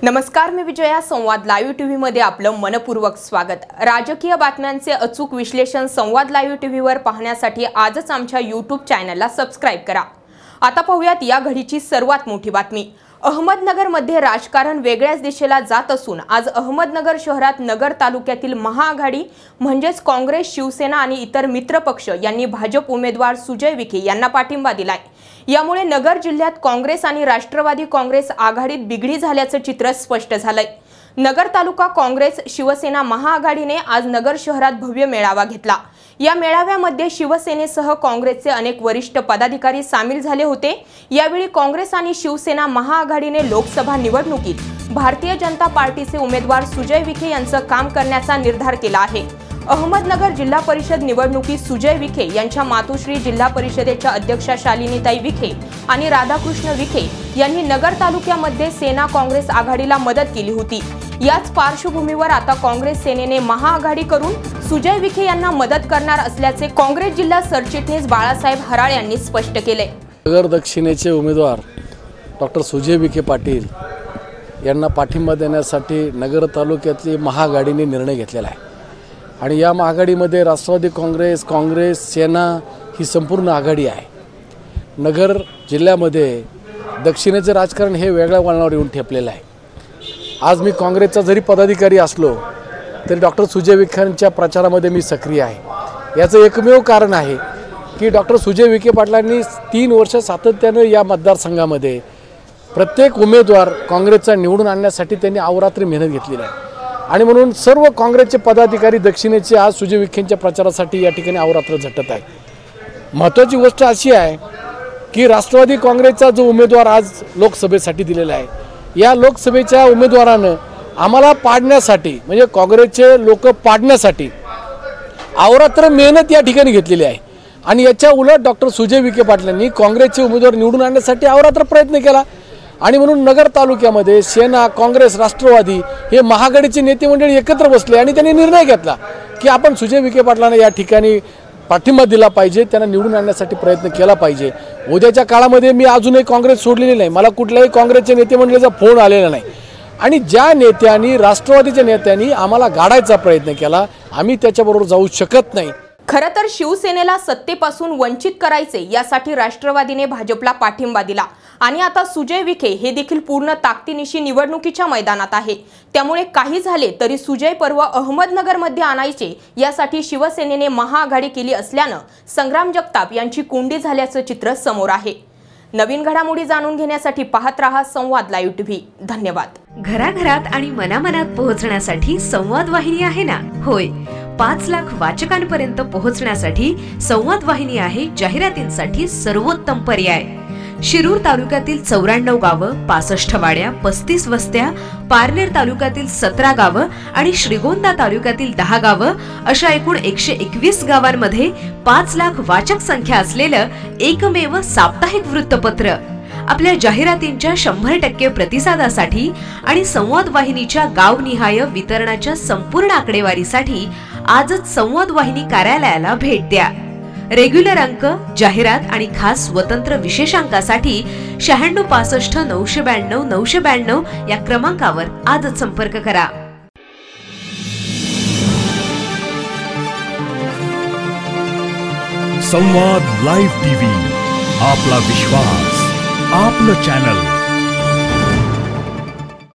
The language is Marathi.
नमस्कार, मी विजया. संवाद लाईव्ह टीव्ही मध्ये आपलं मनपूर्वक स्वागत. राजकीय बातम्यांचे अचूक विश्लेषण संवाद लाईव्ह टीव्हीवर पाहण्यासाठी आजच आमच्या YouTube चॅनलला सबस्क्राइब करा. आता पाहूयात या घडीची सर्वात मोठी बातमी. अहमदनगरमध्ये राजकारण वेगळ्याच दिशेला जात असून आज अहमदनगर शहरात नगर तालुक्यातील महाआघाडी म्हणजेच काँग्रेस, शिवसेना आणि इतर मित्रपक्ष यांनी भाजप उमेदवार सुजय विखे यांना पाठिंबा दिलाय. यामुळे नगर जिल्ह्यात काँग्रेस आणि राष्ट्रवादी काँग्रेस आघाडीत बिघडी झाल्याचं चित्र स्पष्ट झालंय. नगर तालुका काँग्रेस शिवसेना महाआघाडीने आज नगर शहरात भव्य मेळावा घेतला. या मेळाव्यामध्ये शिवसेनेसह काँग्रेसचे अनेक वरिष्ठ पदाधिकारी सामील झाले होते. यावेळी काँग्रेस आणि शिवसेना महाआघाडीने लोकसभा निवडणुकीत भारतीय जनता पार्टीचे उमेदवार सुजय विखे यांचं काम करण्याचा निर्धार केला आहे. अहमदनगर जिल्हा परिषद निवडणुकीत सुजय विखे यांच्या मातोश्री जिल्हा परिषदेच्या अध्यक्षा शालिनीताई विखे आणि राधाकृष्ण विखे यांनी नगर तालुक्यामध्ये सेना काँग्रेस आघाडीला मदत केली होती. याच पार्श्वभूमीवर आता काँग्रेस सेनेने महाआघाडी करून सुजय विखे यांना मदत करणार असल्याचे काँग्रेस जिल्हा सरचिटणीस बाळासाहेब हराळ यांनी स्पष्ट केले. नगर दक्षिणेचे उमेदवार डॉक्टर सुजय विखे पाटील यांना पाठिंबा देण्यासाठी नगर तालुक्यातली महाआघाडीने निर्णय घेतलेला आहे आणि या महाआघाडीमध्ये राष्ट्रवादी काँग्रेस, सेना ही संपूर्ण आघाडी आहे. नगर जिल्ह्यामध्ये दक्षिणेचे राजकारण हे वेगळ्या वळणावर येऊन ठेपलेलं आहे. आज मी काँग्रेसचा जरी पदाधिकारी असलो तरी डॉक्टर सुजय विखेंच्या प्रचारामध्ये मी सक्रिय आहे. याचं एकमेव कारण आहे की डॉक्टर सुजय विखे पाटलांनी 3 वर्ष सातत्यानं या मतदारसंघामध्ये प्रत्येक उमेदवार काँग्रेसचा निवडून आणण्यासाठी त्यांनी अहोरात्री मेहनत घेतलेली आहे आणि म्हणून सर्व काँग्रेसचे पदाधिकारी दक्षिणेचे आज सुजय विखेंच्या प्रचारासाठी या ठिकाणी अहोरात्र झटत आहेत. महत्त्वाची गोष्ट अशी आहे की राष्ट्रवादी काँग्रेसचा जो उमेदवार आज लोकसभेसाठी दिलेला आहे, या लोकसभेच्या उमेदवारानं आम्हाला पाडण्यासाठी म्हणजे काँग्रेसचे लोक पाडण्यासाठी अहोरात्र मेहनत या ठिकाणी घेतलेली आहे आणि याच्या उलट डॉक्टर सुजय विखे पाटलांनी काँग्रेसचे उमेदवार निवडून आणण्यासाठी अहोरात्र प्रयत्न केला आणि म्हणून नगर तालुक्यामध्ये सेना, काँग्रेस, राष्ट्रवादी हे महाआघाडीचे नेते मंडळी एकत्र बसले आणि त्यांनी निर्णय घेतला की आपण सुजय विखे पाटलांना या ठिकाणी पाठिंबा दिला पाहिजे, त्यांना निवडून आणण्यासाठी प्रयत्न केला पाहिजे. उद्याच्या काळामध्ये मी अजूनही काँग्रेस सोडलेली नाही. मला कुठल्याही काँग्रेसच्या नेते मंडळीचा फोन आलेला नाही आणि ज्या नेत्यांनी, राष्ट्रवादीच्या नेत्यांनी आम्हाला गाडायचा प्रयत्न केला, आम्ही त्याच्याबरोबर जाऊ शकत नाही. खरं तर शिवसेनेला सत्तेपासून वंचित करायचे यासाठी राष्ट्रवादीने भाजपला पाठिंबा दिला आणि आता सुजय विखे हे देखील पूर्ण ताकदीनिशी निवडणुकीच्या मैदानात आहे. त्यामुळे काही झाले तरी सुजय पर्व अहमदनगरमध्ये आणायचे यासाठी शिवसेनेने महाआघाडी केली असल्यानं संग्राम जगताप यांची कोंडी झाल्याचं चित्र समोर आहे. नवीन घडामोडी जाणून घेण्यासाठी पाहत रहा संवाद लाईव्ह टीव्ही. धन्यवाद. घराघरात आणि मनामनात पोहोचण्यासाठी संवाद वाहिनी आहे ना. होय, 5 लाख वाचकांपर्यंत पोहोचण्यासाठी संवाद वाहिनी आहे जाहिरातींसाठी सर्वोत्तम पर्याय. शिरूर तालुक्यातील 94 गावं, 65 वाड्या, 35 वस्त्या, पारनेर तालुक्यातील 17 गावं आणि श्रीगोंदा तालुक्यातील 10 गावं अशा एकूण 121 गावांमध्ये 5 लाख वाचक संख्या असलेलं एकमेव साप्ताहिक वृत्तपत्र. आपल्या जाहिरातींच्या 100% प्रतिसादासाठी आणि संवाद वाहिनीच्या गावनिहाय वितरणाच्या संपूर्ण आकडेवारीसाठी आजच संवाद वाहिनी कार्यालयाला भेट द्या. रेग्युलर अंक, जाहिरात आणि खास स्वतंत्र विशेषांकासाठी 96 65 992 992 या क्रमांकावर आजच संपर्क करा. संवाद लाईव्ह टीव्ही, आपला विश्वास, आपलं चॅनल.